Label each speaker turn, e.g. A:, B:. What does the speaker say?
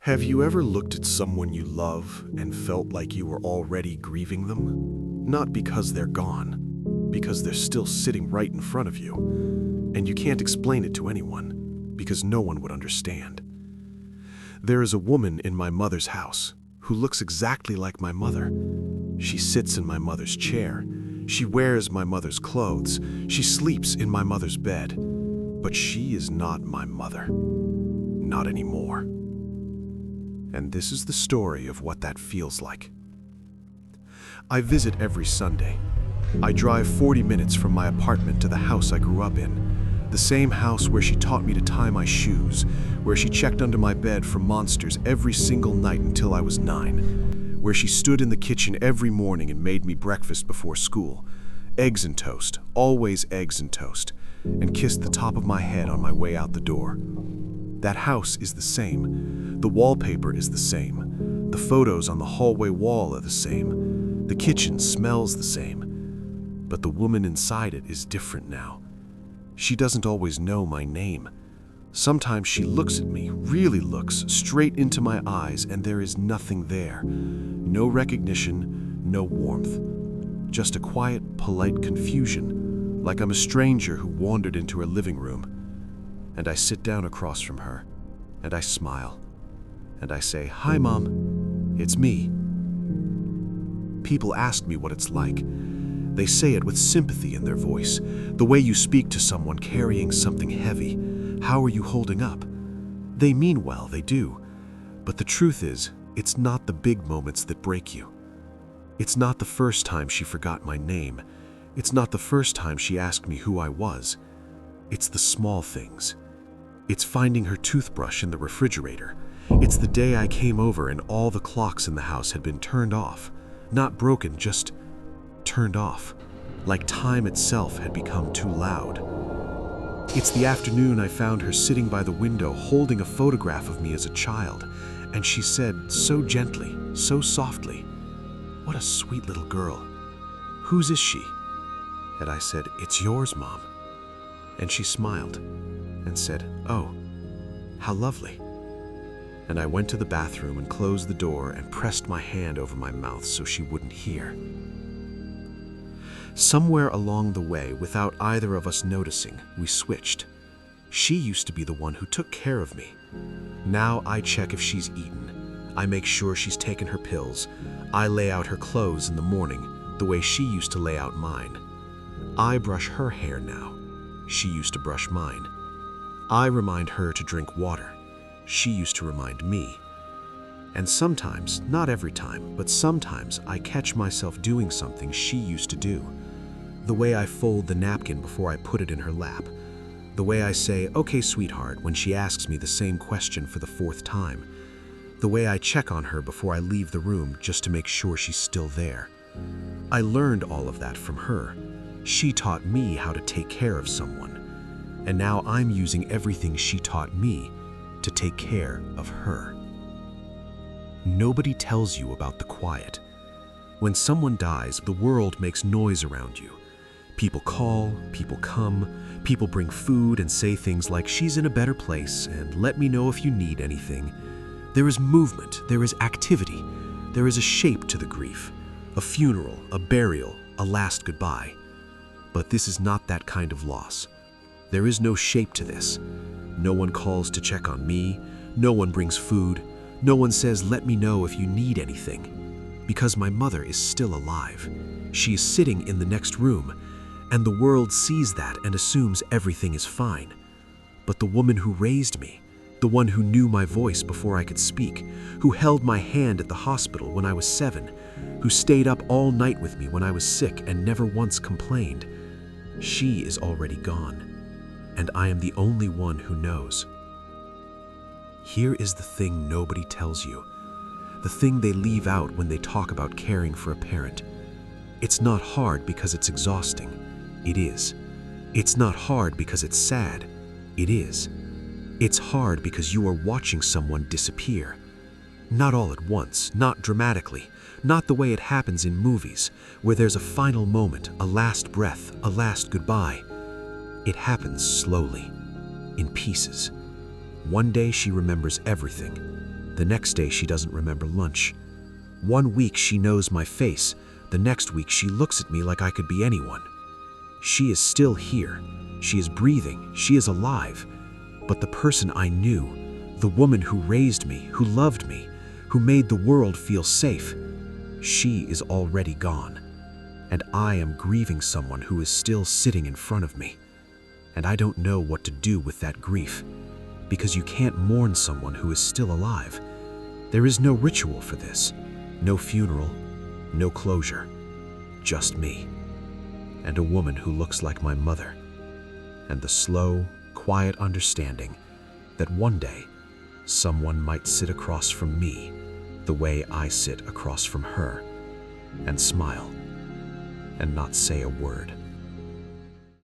A: Have you ever looked at someone you love and felt like you were already grieving them? Not because they're gone, because they're still sitting right in front of you, and you can't explain it to anyone, because no one would understand. There is a woman in my mother's house who looks exactly like my mother. She sits in my mother's chair. She wears my mother's clothes. She sleeps in my mother's bed. But she is not my mother. Not anymore. And this is the story of what that feels like. I visit every Sunday. I drive 40 minutes from my apartment to the house I grew up in. The same house where she taught me to tie my shoes, where she checked under my bed for monsters every single night until I was 9, where she stood in the kitchen every morning and made me breakfast before school. Eggs and toast, always eggs and toast, and kissed the top of my head on my way out the door. That house is the same. The wallpaper is the same. The photos on the hallway wall are the same. The kitchen smells the same. But the woman inside it is different now. She doesn't always know my name. Sometimes she looks at me, really looks, straight into my eyes, and there is nothing there. No recognition, no warmth. Just a quiet, polite confusion, like I'm a stranger who wandered into her living room. And I sit down across from her, and I smile, and I say, "Hi, Mom, it's me." People ask me what it's like. They say it with sympathy in their voice, the way you speak to someone carrying something heavy. How are you holding up? They mean well, they do. But the truth is, it's not the big moments that break you. It's not the first time she forgot my name. It's not the first time she asked me who I was. It's the small things. It's finding her toothbrush in the refrigerator. It's the day I came over and all the clocks in the house had been turned off. Not broken, just turned off. Like time itself had become too loud. It's the afternoon I found her sitting by the window holding a photograph of me as a child, and she said so gently, so softly, "What a sweet little girl. Whose is she?" And I said, "It's yours, Mom." And she smiled and said, "Oh, how lovely." And I went to the bathroom and closed the door and pressed my hand over my mouth so she wouldn't hear. Somewhere along the way, without either of us noticing, we switched. She used to be the one who took care of me. Now I check if she's eaten. I make sure she's taken her pills. I lay out her clothes in the morning, the way she used to lay out mine. I brush her hair now. She used to brush mine. I remind her to drink water. She used to remind me. And sometimes, not every time, but sometimes I catch myself doing something she used to do. The way I fold the napkin before I put it in her lap. The way I say, "Okay, sweetheart," when she asks me the same question for the 4th time. The way I check on her before I leave the room just to make sure she's still there. I learned all of that from her. She taught me how to take care of someone. And now I'm using everything she taught me to take care of her. Nobody tells you about the quiet. When someone dies, the world makes noise around you. People call, people come, people bring food and say things like, "She's in a better place," and "Let me know if you need anything." There is movement, there is activity, there is a shape to the grief. A funeral, a burial, a last goodbye. But this is not that kind of loss. There is no shape to this. No one calls to check on me. No one brings food. No one says, "Let me know if you need anything." Because my mother is still alive. She is sitting in the next room, and the world sees that and assumes everything is fine. But the woman who raised me, the one who knew my voice before I could speak, who held my hand at the hospital when I was 7, who stayed up all night with me when I was sick and never once complained, she is already gone. And I am the only one who knows. Here is the thing nobody tells you, the thing they leave out when they talk about caring for a parent. It's not hard because it's exhausting. It is. It's not hard because it's sad. It is. It's hard because you are watching someone disappear. Not all at once, not dramatically, not the way it happens in movies, where there's a final moment, a last breath, a last goodbye. It happens slowly, in pieces. One day she remembers everything.
B: The next day she doesn't remember lunch. 1 week she knows my face. The next week she looks at me like I could be anyone. She is still here. She is breathing. She is alive. But the person I knew, the woman who raised me, who loved me, who made the world feel safe, she is already gone. And I am grieving someone who is still sitting in front of me. And I don't know what to do with that grief, because you can't mourn someone who is still alive. There is no ritual for this, no funeral, no closure, just me, and a woman who looks like my mother, and the slow, quiet understanding that one day someone might sit across from me the way I sit across from her, and smile, and not say a word.